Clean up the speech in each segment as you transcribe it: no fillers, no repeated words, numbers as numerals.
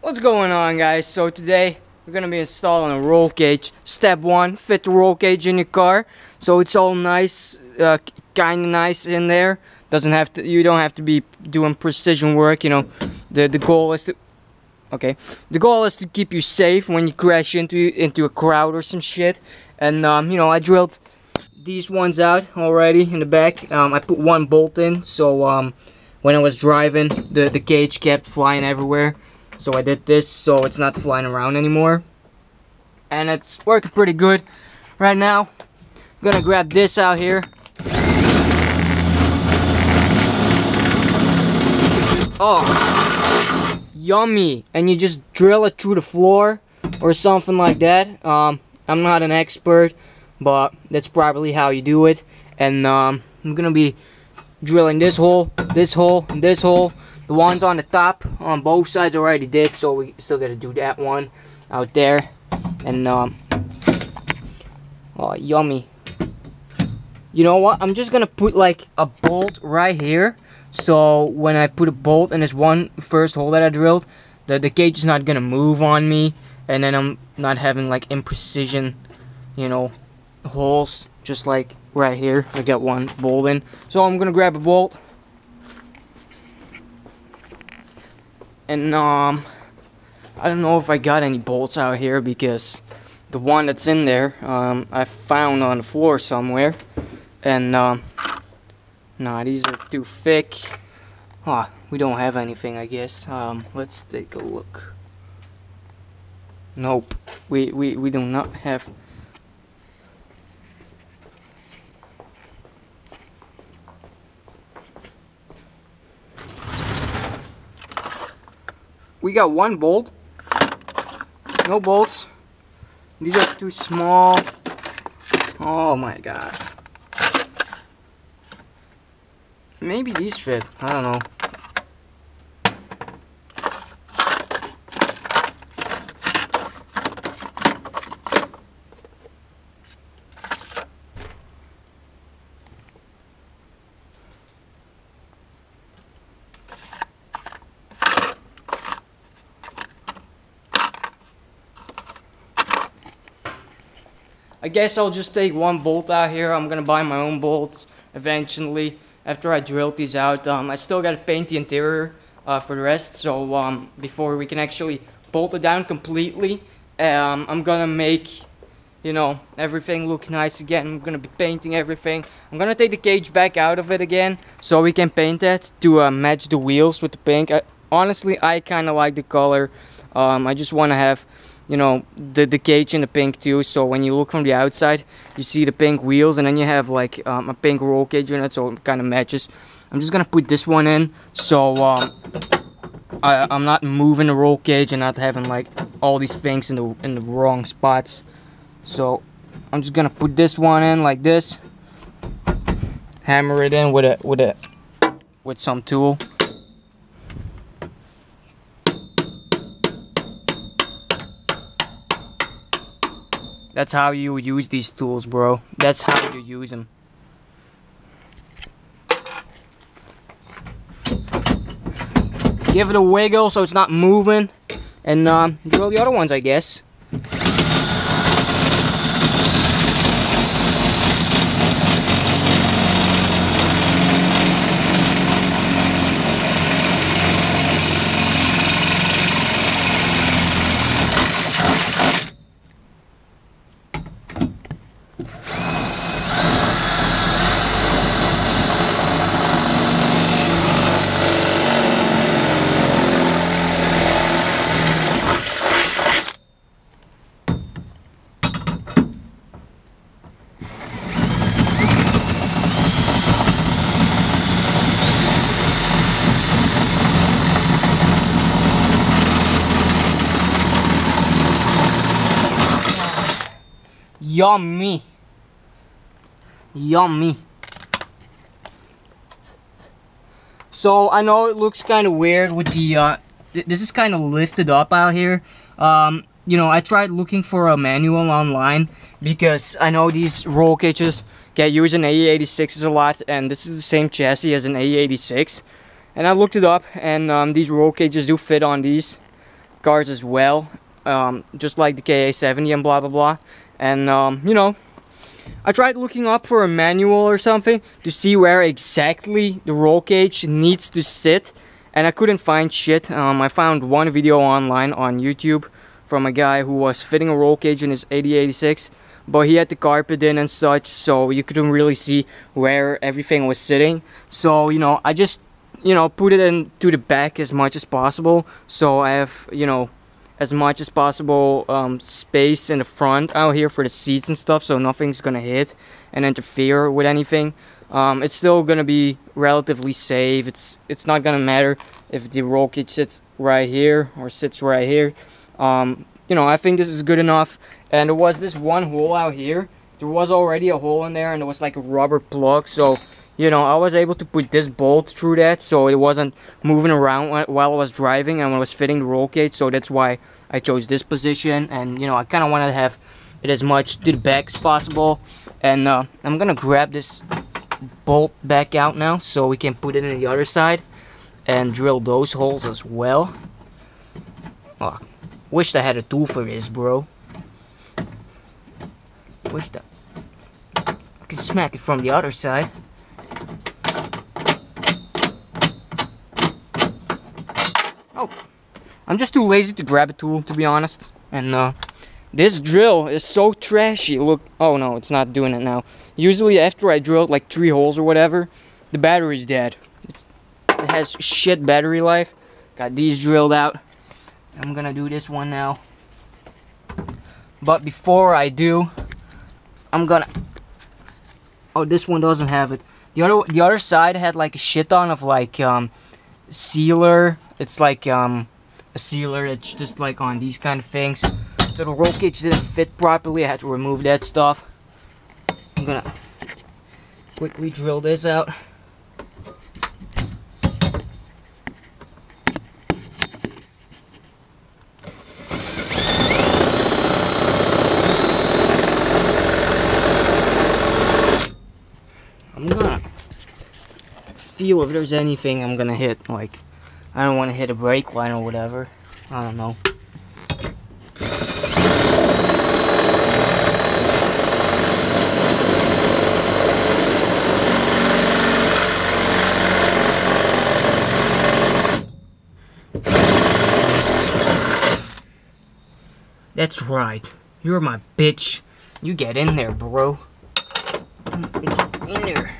What's going on, guys? So today we're gonna be installing a roll cage. Step 1, fit the roll cage in your car so it's all nice, kind of nice in there. You don't have to be doing precision work. You know, the goal is to the goal is to keep you safe when you crash into a crowd or some shit. And you know, I drilled these ones out already in the back. I put one bolt in, so when I was driving, the cage kept flying everywhere. So I did this so it's not flying around anymore. And it's working pretty good right now. I'm gonna grab this out here. Oh, yummy. And you just drill it through the floor or something like that. I'm not an expert, but that's probably how you do it. And I'm gonna be drilling this hole, and this hole. The ones on the top on both sides already did, so we still gotta do that one out there. And oh, yummy. You know what? I'm just gonna put like a bolt right here, so when I put a bolt in this one first hole that I drilled, the cage is not gonna move on me, and then I'm not having like imprecision, you know, holes just like right here. I got one bolt in, so I'm gonna grab a bolt. And I don't know if I got any bolts out here because the one that's in there I found on the floor somewhere. And nah, these are too thick. We don't have anything, I guess. Let's take a look. Nope, we do not have. We got one bolt. No bolts. These are too small. Oh my god. Maybe these fit. I don't know. I guess I'll just take one bolt out here. I'm gonna buy my own bolts eventually after I drill these out. I still gotta paint the interior for the rest, so before we can actually bolt it down completely, I'm gonna make, you know, everything look nice again. I'm gonna be painting everything. I'm gonna take the cage back out of it again so we can paint that to match the wheels with the pink. Honestly, I kind of like the color. I just want to have, you know, the cage in the pink too, so when you look from the outside you see the pink wheels, and then you have like a pink roll cage in it, so it kind of matches. I'm just gonna put this one in so I'm not moving the roll cage and not having like all these things in the wrong spots. So I'm just gonna put this one in like this, hammer it in with some tool. That's how you use these tools, bro. That's how you use them. Give it a wiggle so it's not moving, and drill the other ones, I guess. Yummy. Yummy. So I know it looks kind of weird with the this is kind of lifted up out here. You know, I tried looking for a manual online because I know these roll cages get used in AE86s a lot, and this is the same chassis as an AE86. And I looked it up, and these roll cages do fit on these. cars as well, just like the KA70 and blah blah blah. And you know, I tried looking up for a manual or something to see where exactly the roll cage needs to sit, and I couldn't find shit. I found one video online on YouTube from a guy who was fitting a roll cage in his 8086, but he had the carpet in and such, so you couldn't really see where everything was sitting. So, you know, I just, you know, put it into the back as much as possible, so I have, you know, as much as possible space in the front out here for the seats and stuff, so nothing's gonna hit and interfere with anything. It's still gonna be relatively safe. It's not gonna matter if the roll cage sits right here or sits right here. You know, I think this is good enough. And there was this one hole out here. There was already a hole in there, and there was like a rubber plug, so you know, I was able to put this bolt through that, so it wasn't moving around while I was driving and when I was fitting the roll cage. So that's why I chose this position. And you know, I kind of wanted to have it as much to the back as possible. And I'm gonna grab this bolt back out now, so we can put it in the other side and drill those holes as well. Oh, wish I had a tool for this, bro. Wish that I could smack it from the other side. Oh, I'm just too lazy to grab a tool, to be honest. And this drill is so trashy. Look, oh no, it's not doing it now. Usually after I drilled like 3 holes or whatever, the battery's dead. It has shit battery life. Got these drilled out. I'm gonna do this one now. But before I do, I'm gonna... Oh, this one doesn't have it. The other side had like a shit ton of like sealer. It's like a sealer that's just like on these kind of things. So the roll cage didn't fit properly. I had to remove that stuff. I'm gonna quickly drill this out. I'm gonna feel if there's anything I'm gonna hit. Like, I don't want to hit a brake line or whatever. I don't know. That's right. You're my bitch. You get in there, bro. Get in there.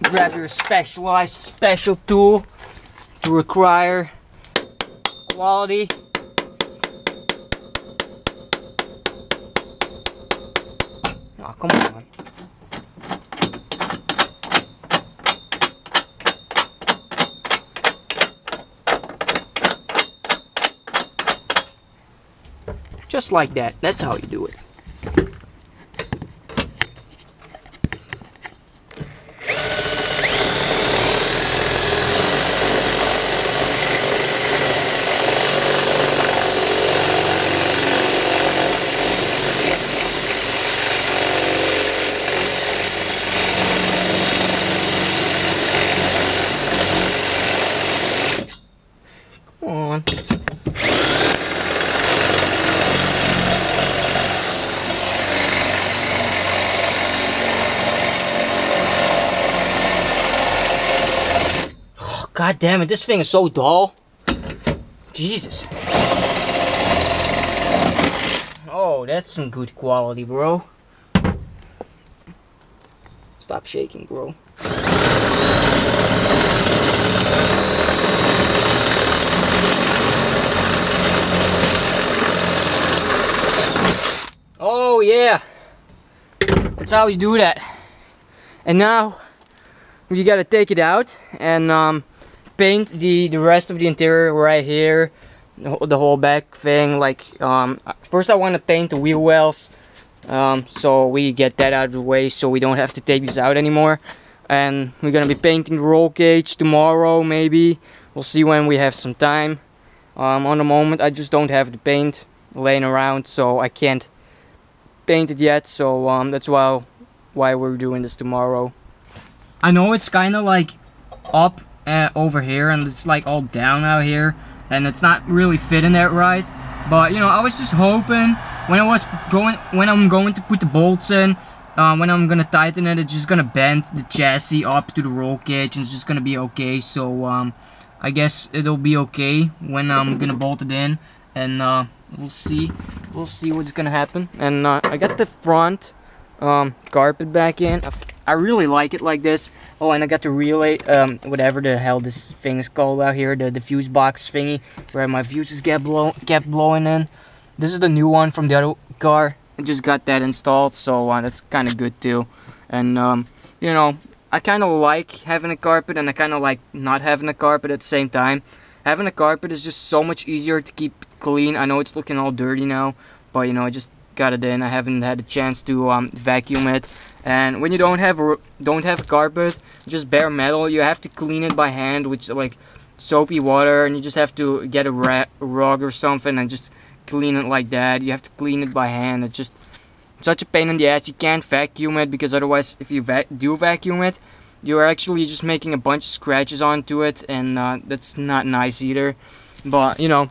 Grab your specialized special tool to require quality. Oh, come on. Just like that. That's how you do it. Come on. God damn it, this thing is so dull. Jesus. Oh, that's some good quality, bro. Stop shaking, bro. Oh, yeah. That's how you do that. And now, you gotta take it out and paint the rest of the interior right here, the whole back thing. Like first I want to paint the wheel wells, so we get that out of the way so we don't have to take this out anymore. And we're gonna be painting the roll cage tomorrow, maybe. We'll see when we have some time. On the moment I just don't have the paint laying around, so I can't paint it yet. So that's why we're doing this tomorrow. I know it's kind of like up over here, and it's like all down out here, and it's not really fitting it right. But you know, I was just hoping when I'm going to put the bolts in, when I'm gonna tighten it, it's just gonna bend the chassis up to the roll cage, and it's just gonna be okay. So I guess it'll be okay when I'm gonna bolt it in, and we'll see what's gonna happen. And I got the front carpet back in. I really like it like this. Oh, and I got the relay, whatever the hell this thing is called out here, the fuse box thingy, where my fuses kept blowing in. This is the new one from the other car. I just got that installed, so that's kind of good too. And you know, I kind of like having a carpet, and I kind of like not having a carpet at the same time. Having a carpet is just so much easier to keep clean. I know it's looking all dirty now, but you know, I just got it in. I haven't had a chance to vacuum it. And when you don't have a carpet, just bare metal, you have to clean it by hand with like soapy water, and you just have to get a rug or something and just clean it like that. You have to clean it by hand. It's just such a pain in the ass. You can't vacuum it, because otherwise, if you do vacuum it, you're actually just making a bunch of scratches onto it, and that's not nice either. But you know,